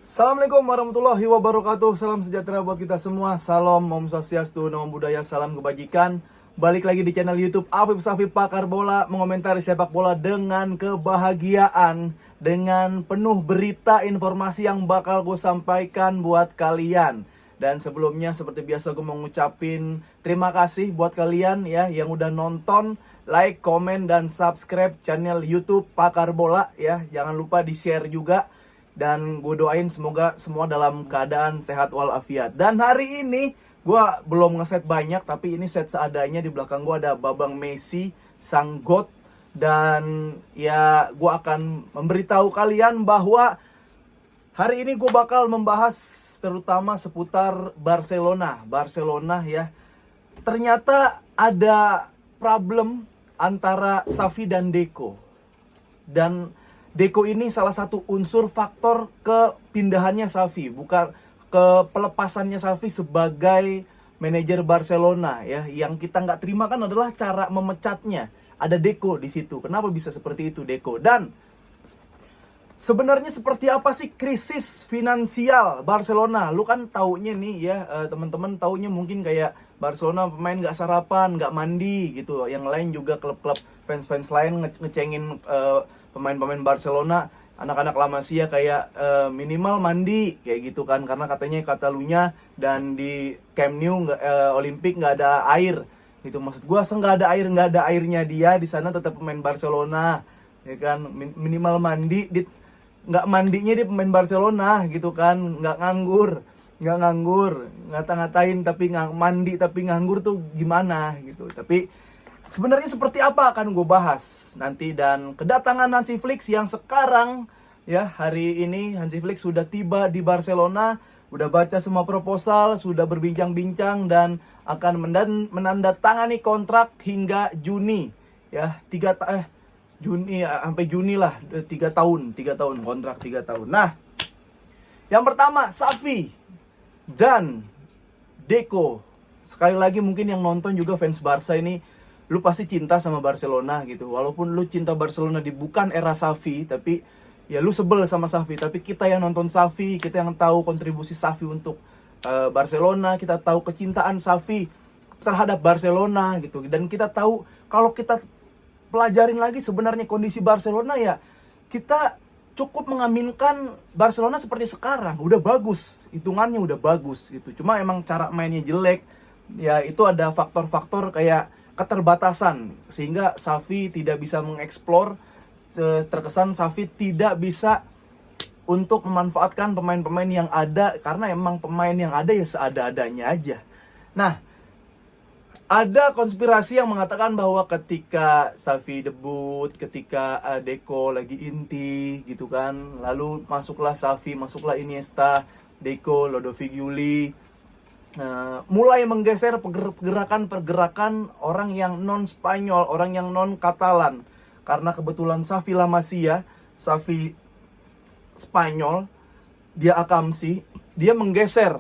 Assalamualaikum warahmatullahi wabarakatuh. Salam sejahtera buat kita semua. Salam Om Swastiastu, Namo Buddhaya, salam kebajikan. Balik lagi di channel YouTube Afif Safif Pakar Bola, mengomentari sepak bola dengan kebahagiaan, dengan penuh berita informasi yang bakal gue sampaikan buat kalian. Dan sebelumnya seperti biasa gue mau ngucapin terima kasih buat kalian ya yang udah nonton, like, komen, dan subscribe channel YouTube Pakar Bola ya. Jangan lupa di-share juga. Dan gue doain semoga semua dalam keadaan sehat walafiat. Dan hari ini gue belum ngeset banyak, tapi ini set seadanya. Di belakang gue ada Babang Messi, sang God. Dan ya gue akan memberitahu kalian bahwa hari ini gue bakal membahas terutama seputar Barcelona. Barcelona ya. Ternyata ada problem antara Xavi dan Deco. Dan Deco ini salah satu unsur faktor kepindahannya Xavi, bukan ke pelepasannya Xavi sebagai manajer Barcelona ya. Yang kita nggak terima kan adalah cara memecatnya. Ada Deco di situ. Kenapa bisa seperti itu Deco? Dan sebenarnya seperti apa sih krisis finansial Barcelona? Lu kan taunya nih ya, teman-teman taunya mungkin kayak Barcelona pemain nggak sarapan, nggak mandi gitu. Yang lain juga klub-klub fans-fans lain ngecengin pemain-pemain Barcelona, anak-anak La Masia kayak minimal mandi kayak gitu kan, karena katanya Catalunya dan di Camp Nou Olympic nggak ada air gitu. Maksud gue nggak ada airnya dia di sana tetap pemain Barcelona ya kan. Minimal mandi nggak mandinya dia pemain Barcelona gitu kan, nggak nganggur ngata-ngatain tapi nggak mandi tapi nganggur tuh gimana gitu. Tapi sebenarnya seperti apa akan gue bahas nanti. Dan kedatangan Hansi Flick yang sekarang ya, hari ini Hansi Flick sudah tiba di Barcelona, udah baca semua proposal, sudah berbincang-bincang dan akan menandatangani kontrak hingga Juni ya, Juni sampai Juni lah, 3 tahun kontrak 3 tahun. Nah, yang pertama Xavi dan Deco. Sekali lagi mungkin yang nonton juga fans Barca ini, lu pasti cinta sama Barcelona gitu. Walaupun lu cinta Barcelona di bukan era Xavi, tapi ya lu sebel sama Xavi. Tapi kita yang nonton Xavi, kita yang tahu kontribusi Xavi untuk Barcelona, kita tahu kecintaan Xavi terhadap Barcelona gitu. Dan kita tahu kalau kita pelajarin lagi sebenarnya kondisi Barcelona ya, kita cukup mengaminkan Barcelona seperti sekarang. Udah bagus, hitungannya udah bagus gitu. Cuma emang cara mainnya jelek. Ya itu ada faktor-faktor kayak keterbatasan sehingga Xavi tidak bisa mengeksplor. Terkesan Xavi tidak bisa untuk memanfaatkan pemain-pemain yang ada, karena emang pemain yang ada ya seada-adanya aja. Nah, ada konspirasi yang mengatakan bahwa ketika Xavi debut, ketika Deco lagi inti gitu kan, lalu masuklah Xavi, masuklah Iniesta, Deco, Lodovigiuli, mulai menggeser pergerakan orang yang non Spanyol, orang yang non Katalan. Karena kebetulan Xavi La Masia, Xavi Spanyol, dia Akamsi, dia menggeser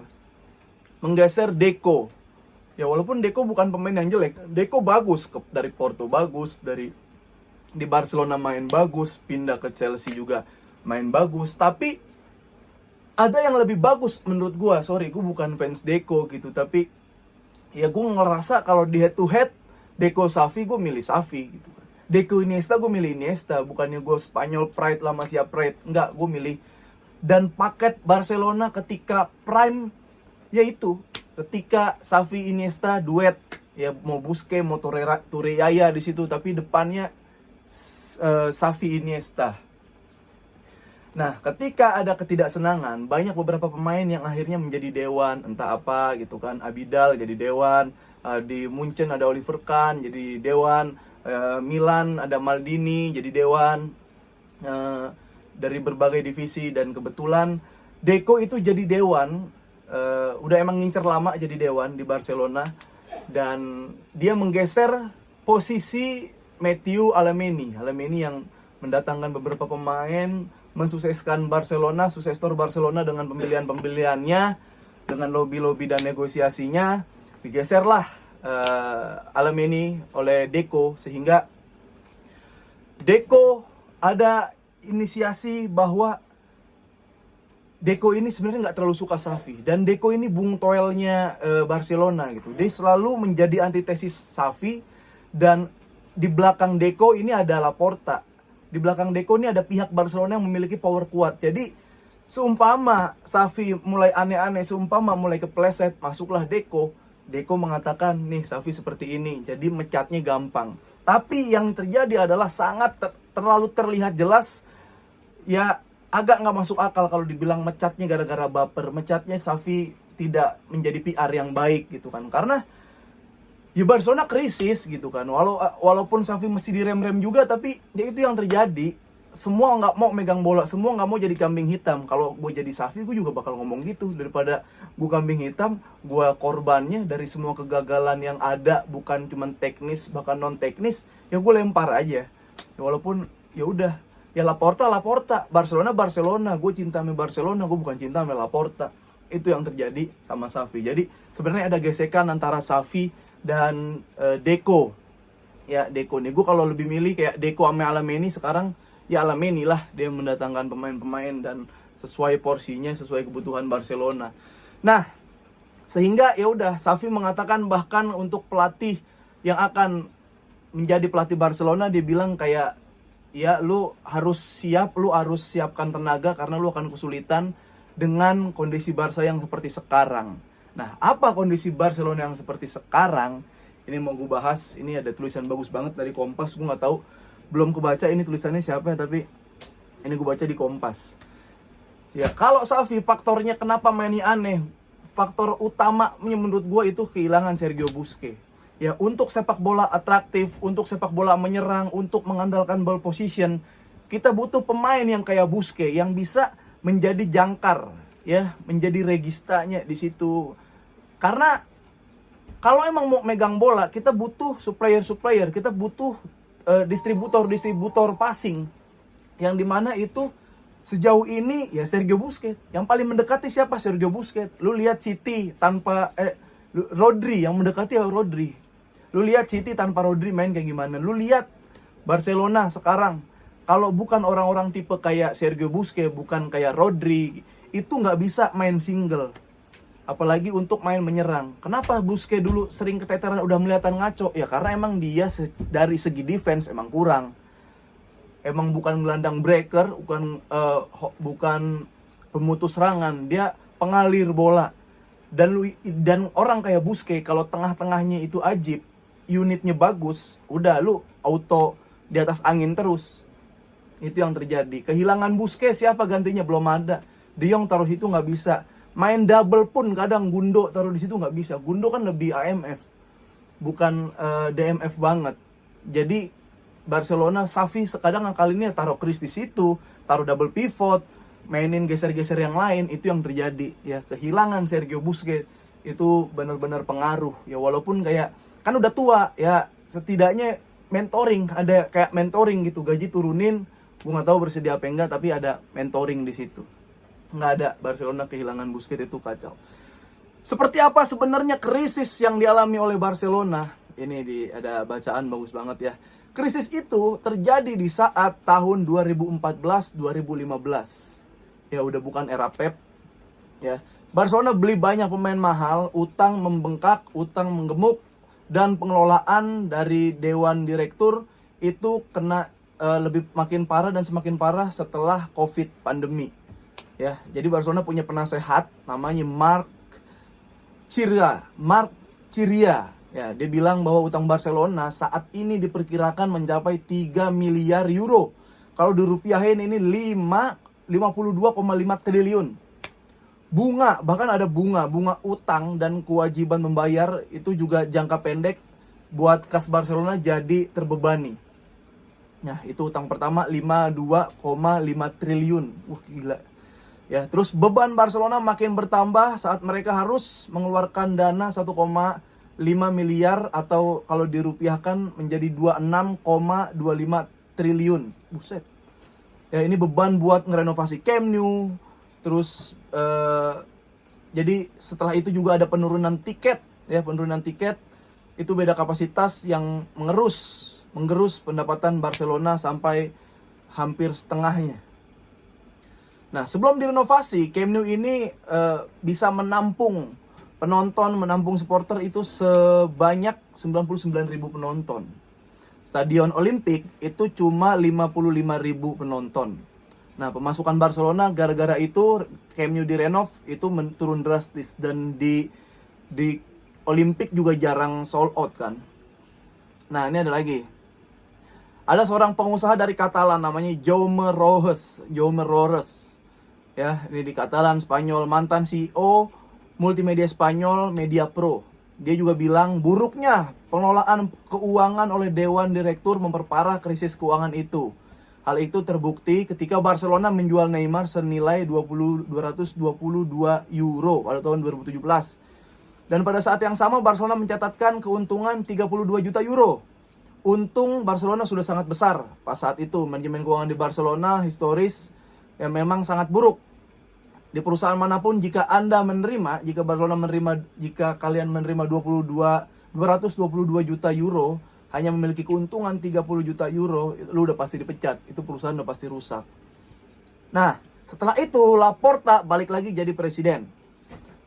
Deco. Ya walaupun Deco bukan pemain yang jelek, Deco bagus, dari Porto bagus, di Barcelona main bagus, pindah ke Chelsea juga main bagus. Tapi ada yang lebih bagus menurut gue. Sorry, gue bukan fans Deco gitu, tapi ya gue ngerasa kalau di head to head Deco Xavi, gue milih Xavi gitu kan. Deco Iniesta, gue milih Iniesta. Bukannya gue Spanyol pride, La Masia pride, enggak, gue milih. Dan paket Barcelona ketika prime, yaitu ketika Xavi Iniesta duet ya, mau Busquets, mau Tureyaya di situ, tapi depannya Xavi Iniesta. Nah, ketika ada ketidaksenangan, banyak beberapa pemain yang akhirnya menjadi dewan, entah apa gitu kan. Abidal jadi dewan, di Munchen ada Oliver Kahn jadi dewan, Milan ada Maldini jadi dewan, dari berbagai divisi. Dan kebetulan Deco itu jadi dewan, udah emang ngincer lama jadi dewan di Barcelona. Dan dia menggeser posisi Mathieu Alemany yang mendatangkan beberapa pemain, mensukseskan Barcelona, suksesor Barcelona dengan pembelian-pembeliannya, dengan lobby-lobby dan negosiasinya. Digeserlah Alemany oleh Deco, sehingga Deco ada inisiasi bahwa Deco ini sebenarnya nggak terlalu suka Xavi, dan Deco ini bung toelnya Barcelona gitu. Dia selalu menjadi antitesis Xavi, dan di belakang Deco ini ada Laporta. Di belakang Deco ini ada pihak Barcelona yang memiliki power kuat. Jadi seumpama Xavi mulai aneh-aneh, seumpama mulai kepleset, masuklah Deco. Deco mengatakan, nih Xavi seperti ini, jadi mecatnya gampang. Tapi yang terjadi adalah sangat terlalu terlihat jelas, ya agak nggak masuk akal kalau dibilang mecatnya gara-gara baper. Mecatnya Xavi tidak menjadi PR yang baik gitu kan, karena ya Barcelona krisis gitu kan. Walaupun Xavi mesti direm-rem juga, tapi ya itu yang terjadi. Semua nggak mau megang bola, semua nggak mau jadi kambing hitam. Kalau gue jadi Xavi, gue juga bakal ngomong gitu. Daripada gue kambing hitam, gue korbannya dari semua kegagalan yang ada, bukan cuma teknis, bahkan non teknis, ya gue lempar aja. Ya, walaupun ya udah, ya Laporta, Barcelona. Gue cinta sama Barcelona, gue bukan cinta sama Laporta. Itu yang terjadi sama Xavi. Jadi sebenarnya ada gesekan antara Xavi dan Deco. Ya Deco nih, gue kalau lebih milih kayak Deco sama Alemany sekarang. Ya Alemany lah, dia mendatangkan pemain-pemain dan sesuai porsinya, sesuai kebutuhan Barcelona. Nah, sehingga ya udah Xavi mengatakan bahkan untuk pelatih yang akan menjadi pelatih Barcelona, dia bilang kayak, ya lu harus siapkan tenaga karena lu akan kesulitan dengan kondisi Barca yang seperti sekarang. Nah, apa kondisi Barcelona yang seperti sekarang? Ini mau gue bahas. Ini ada tulisan bagus banget dari Kompas. Gue nggak tahu, belum kebaca ini tulisannya siapa ya, tapi ini gue baca di Kompas. Ya, kalau Xavi faktornya kenapa mainnya aneh, faktor utamanya menurut gue itu kehilangan Sergio Busquets. Ya, untuk sepak bola atraktif, untuk sepak bola menyerang, untuk mengandalkan ball position, kita butuh pemain yang kayak Busquets, yang bisa menjadi jangkar, ya, menjadi registanya di situ. Karena kalau emang mau megang bola, kita butuh supplier, kita butuh distributor passing, yang dimana itu sejauh ini ya Sergio Busquets. Yang paling mendekati siapa? Sergio Busquets. Lu lihat City tanpa Rodri, yang mendekati Rodri. Lu lihat City tanpa Rodri main kayak gimana. Lu lihat Barcelona sekarang, kalau bukan orang-orang tipe kayak Sergio Busquets, bukan kayak Rodri, itu nggak bisa main single, apalagi untuk main menyerang. Kenapa Busquets dulu sering keteteran, udah melihatan ngaco? Ya karena emang dia dari segi defense emang kurang. Emang bukan gelandang breaker, bukan pemutus serangan, dia pengalir bola. Dan orang kayak Busquets kalau tengah-tengahnya itu ajib, unitnya bagus, udah lu auto di atas angin terus. Itu yang terjadi. Kehilangan Busquets, siapa gantinya? Belum ada. De Jong taruh itu nggak bisa. Main double pun kadang Gundo taruh di situ nggak bisa. Gundo kan lebih AMF, bukan DMF banget. Jadi Barcelona, Xavi sekadang kali ini taruh Chris di situ, taruh double pivot, mainin geser-geser yang lain. Itu yang terjadi. Ya, kehilangan Sergio Busquets itu benar-benar pengaruh. Ya walaupun kayak kan udah tua, ya setidaknya mentoring, ada kayak mentoring gitu, gaji turunin. Gue nggak tahu bersedia apa enggak, tapi ada mentoring di situ. Nggak ada. Barcelona kehilangan Busquets itu kacau. Seperti apa sebenarnya krisis yang dialami oleh Barcelona? Ini ada bacaan bagus banget ya. Krisis itu terjadi di saat tahun 2014-2015. Ya udah bukan era Pep. Ya, Barcelona beli banyak pemain mahal, utang membengkak, utang menggemuk, dan pengelolaan dari dewan direktur itu kena lebih makin parah dan semakin parah setelah Covid pandemi. Ya, jadi Barcelona punya penasehat namanya Marc Chiria. Ya, dia bilang bahwa utang Barcelona saat ini diperkirakan mencapai 3 miliar euro. Kalau dirupiahin ini 52,5 triliun. Bunga, bahkan ada bunga utang dan kewajiban membayar itu juga jangka pendek buat kas Barcelona jadi terbebani. Nah, itu utang pertama 52,5 triliun. Wah, gila. Ya, terus beban Barcelona makin bertambah saat mereka harus mengeluarkan dana 1,5 miliar atau kalau dirupiahkan menjadi 26,25 triliun. Buset. Ya, ini beban buat ngerenovasi Camp Nou. Terus jadi setelah itu juga ada penurunan tiket, ya, penurunan tiket itu beda kapasitas yang menggerus pendapatan Barcelona sampai hampir setengahnya. Nah, sebelum direnovasi, Camp Nou ini bisa menampung penonton, menampung supporter itu sebanyak 99.000 penonton. Stadion Olimpik itu cuma 55.000 penonton. Nah, pemasukan Barcelona gara-gara itu Camp Nou direnov itu turun drastis, dan di Olimpik juga jarang sold out kan. Nah, ini ada lagi. Ada seorang pengusaha dari Catalan namanya Jaume Roures. Ya, ini di Catalan, Spanyol, mantan CEO multimedia Spanyol Media Pro. Dia juga bilang buruknya pengelolaan keuangan oleh Dewan Direktur memperparah krisis keuangan itu. Hal itu terbukti ketika Barcelona menjual Neymar senilai 222 euro pada tahun 2017. Dan pada saat yang sama Barcelona mencatatkan keuntungan 32 juta euro. Untung Barcelona sudah sangat besar. Pas saat itu manajemen keuangan di Barcelona historis yang memang sangat buruk. Di perusahaan manapun jika kalian menerima 222 juta euro hanya memiliki keuntungan 30 juta euro, lu udah pasti dipecat. Itu perusahaan udah pasti rusak. Nah, setelah itu Laporta balik lagi jadi presiden.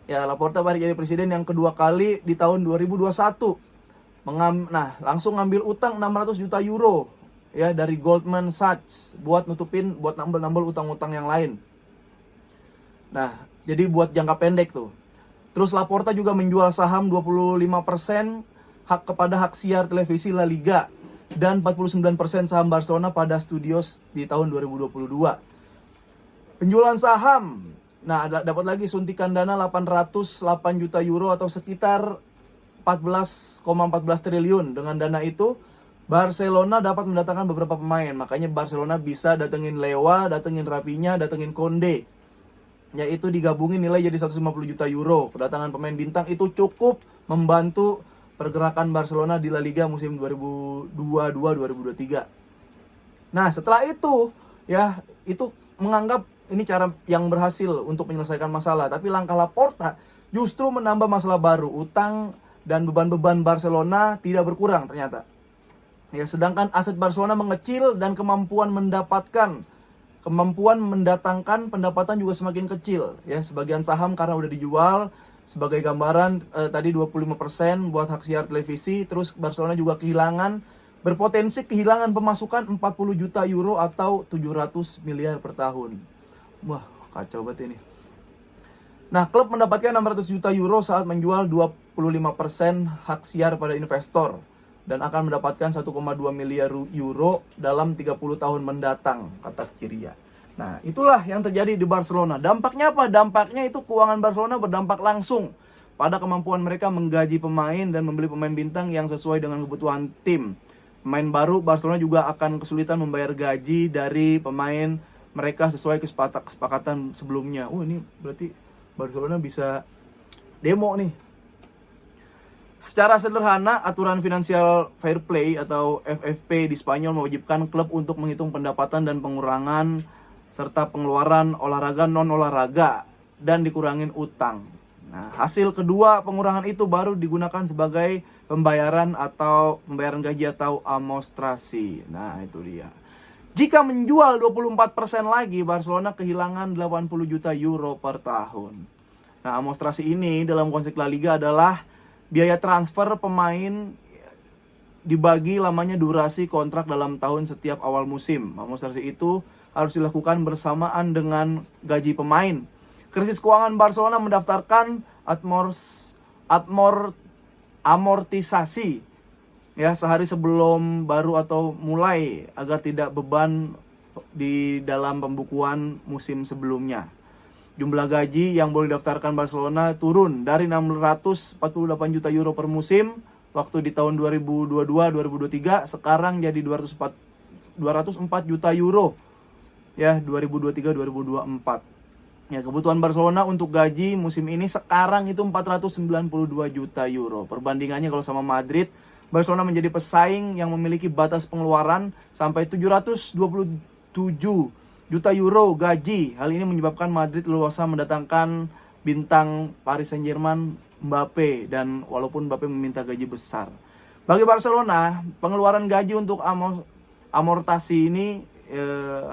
Ya, Laporta balik jadi presiden yang kedua kali di tahun 2021. Langsung ngambil utang 600 juta euro ya dari Goldman Sachs buat nambel utang-utang yang lain. Nah, jadi buat jangka pendek tuh. Terus Laporta juga menjual saham 25% kepada hak siar televisi La Liga dan 49% saham Barcelona pada Studios di tahun 2022. Penjualan saham. Nah, dapat lagi suntikan dana 808 juta euro atau sekitar 14,14 triliun. Dengan dana itu Barcelona dapat mendatangkan beberapa pemain. Makanya Barcelona bisa datengin Lewa, datengin Rafinha, datengin Konde. Yaitu digabungin nilai jadi 150 juta euro. Kedatangan pemain bintang itu cukup membantu pergerakan Barcelona di La Liga musim 2022-2023. Nah, setelah itu ya, itu menganggap ini cara yang berhasil untuk menyelesaikan masalah. Tapi langkah Laporta justru menambah masalah baru. Utang dan beban-beban Barcelona tidak berkurang ternyata. Ya, sedangkan aset Barcelona mengecil dan kemampuan mendatangkan pendapatan juga semakin kecil. Ya, sebagian saham karena udah dijual. Sebagai gambaran tadi 25% buat hak siar televisi. Terus Barcelona juga berpotensi kehilangan pemasukan 40 juta euro atau 700 miliar per tahun. Wah, kacau banget ini. Nah, klub mendapatkan 600 juta euro saat menjual 25% hak siar pada investor dan akan mendapatkan 1,2 miliar euro dalam 30 tahun mendatang, kata Kiria. Nah, itulah yang terjadi di Barcelona. Dampaknya apa? Dampaknya itu keuangan Barcelona berdampak langsung pada kemampuan mereka menggaji pemain dan membeli pemain bintang yang sesuai dengan kebutuhan tim. Pemain baru Barcelona juga akan kesulitan membayar gaji dari pemain mereka sesuai kesepakatan sebelumnya. Ini berarti Barcelona bisa demo nih. Secara sederhana, aturan Financial Fair Play atau FFP di Spanyol mewajibkan klub untuk menghitung pendapatan dan pengurangan serta pengeluaran olahraga non-olahraga dan dikurangin utang. Nah, hasil kedua pengurangan itu baru digunakan sebagai pembayaran gaji atau amostrasi. Nah, itu dia. Jika menjual 24% lagi, Barcelona kehilangan 80 juta euro per tahun. Nah, amostrasi ini dalam konsep La Liga adalah biaya transfer pemain dibagi lamanya durasi kontrak dalam tahun setiap awal musim. Amostrasi itu harus dilakukan bersamaan dengan gaji pemain. Krisis keuangan Barcelona mendaftarkan amortisasi ya sehari sebelum baru atau mulai agar tidak beban di dalam pembukuan musim sebelumnya. Jumlah gaji yang boleh didaftarkan Barcelona turun dari 648 juta euro per musim waktu di tahun 2022-2023 sekarang jadi 204 juta euro ya 2023-2024. Ya, kebutuhan Barcelona untuk gaji musim ini sekarang itu 492 juta euro. Perbandingannya kalau sama Madrid, Barcelona menjadi pesaing yang memiliki batas pengeluaran sampai 727 juta euro gaji. Hal ini menyebabkan Madrid leluasa mendatangkan bintang Paris Saint-Germain Mbappe, dan walaupun Mbappe meminta gaji besar. Bagi Barcelona, pengeluaran gaji untuk amortasi ini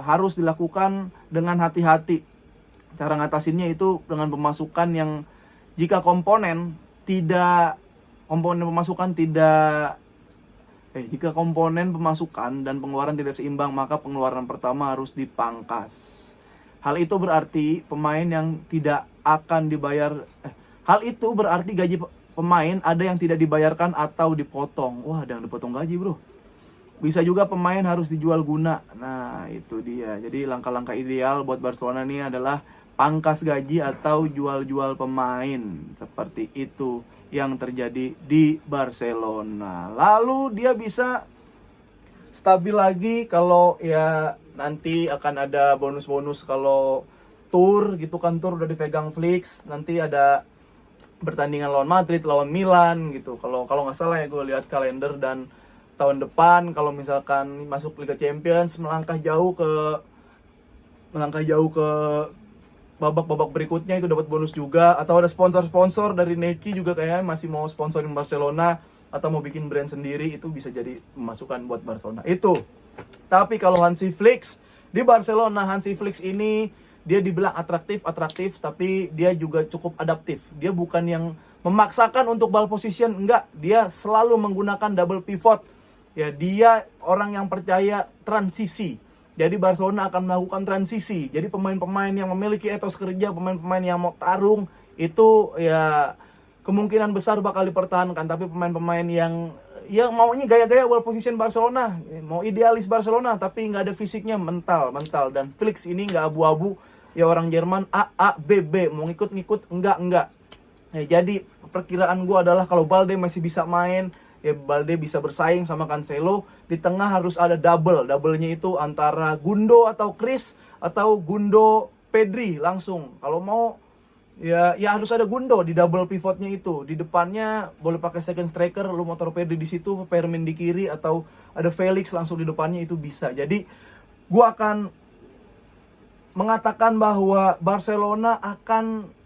harus dilakukan dengan hati-hati Cara ngatasinnya itu dengan pemasukan yang jika jika komponen pemasukan dan pengeluaran tidak seimbang, maka pengeluaran pertama harus dipangkas. Hal itu berarti pemain yang tidak akan dibayar hal itu berarti gaji pemain ada yang tidak dibayarkan atau dipotong. Wah, ada yang dipotong gaji, Bro. Bisa juga pemain harus dijual guna. Nah, itu dia. Jadi langkah-langkah ideal buat Barcelona ini adalah pangkas gaji atau jual-jual pemain. Seperti itu yang terjadi di Barcelona. Lalu dia bisa stabil lagi kalau ya nanti akan ada bonus-bonus kalau tour gitu kan, tour udah dipegang Flix. Nanti ada pertandingan lawan Madrid, lawan Milan gitu. Kalau nggak salah ya, gue lihat kalender, dan tahun depan kalau misalkan masuk Liga Champions melangkah jauh ke babak-babak berikutnya itu dapat bonus juga, atau ada sponsor-sponsor dari Nike juga kayaknya masih mau sponsorin Barcelona atau mau bikin brand sendiri, itu bisa jadi masukan buat Barcelona itu. Tapi kalau Hansi Flick di Barcelona, Hansi Flick ini dia dibilang atraktif, tapi dia juga cukup adaptif. Dia bukan yang memaksakan untuk ball position, enggak, dia selalu menggunakan double pivot. Ya, dia orang yang percaya transisi. Jadi Barcelona akan melakukan transisi. Jadi pemain-pemain yang memiliki etos kerja, pemain-pemain yang mau tarung, itu ya kemungkinan besar bakal dipertahankan. Tapi pemain-pemain yang maunya gaya-gaya ball position Barcelona, mau idealis Barcelona, tapi nggak ada fisiknya, mental. Dan Felix ini nggak abu-abu, ya orang Jerman A, B, mau ngikut-ngikut, enggak. Ya, jadi perkiraan gue adalah kalau Balde masih bisa main, ya Balde bisa bersaing sama Cancelo. Di tengah harus ada double-nya itu antara Gundo atau Chris, atau Gundo Pedri langsung. Kalau mau ya harus ada Gundo di double pivotnya itu. Di depannya boleh pakai second striker, lu mau taruh Pedri di situ, Fermin di kiri, atau ada Felix langsung di depannya, itu bisa. Jadi gua akan mengatakan bahwa Barcelona akan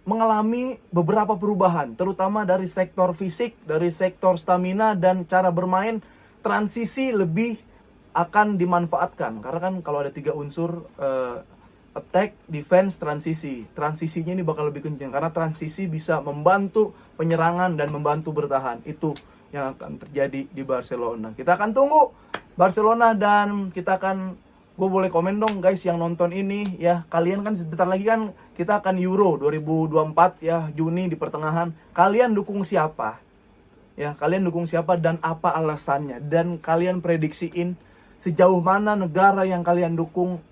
mengalami beberapa perubahan, terutama dari sektor fisik, dari sektor stamina, dan cara bermain. Transisi lebih akan dimanfaatkan, karena kan kalau ada 3 unsur, attack, defense, transisinya ini bakal lebih kencang, karena transisi bisa membantu penyerangan dan membantu bertahan. Itu yang akan terjadi di Barcelona. Kita akan tunggu Barcelona, dan gue boleh komen dong guys yang nonton ini ya, kalian kan sebentar lagi kan kita akan Euro 2024 ya, Juni di pertengahan. Kalian dukung siapa? Ya, kalian dukung siapa dan apa alasannya? Dan kalian prediksiin sejauh mana negara yang kalian dukung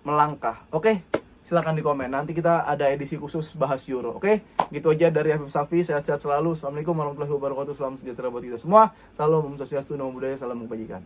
melangkah. Oke? Silahkan di komen. Nanti kita ada edisi khusus bahas Euro. Oke? Gitu aja dari Afif Safi. Sehat-sehat selalu. Assalamualaikum warahmatullahi wabarakatuh. Salam sejahtera buat kita semua. Salam Om Swastiastu, Namo Buddhaya, salam kebajikan.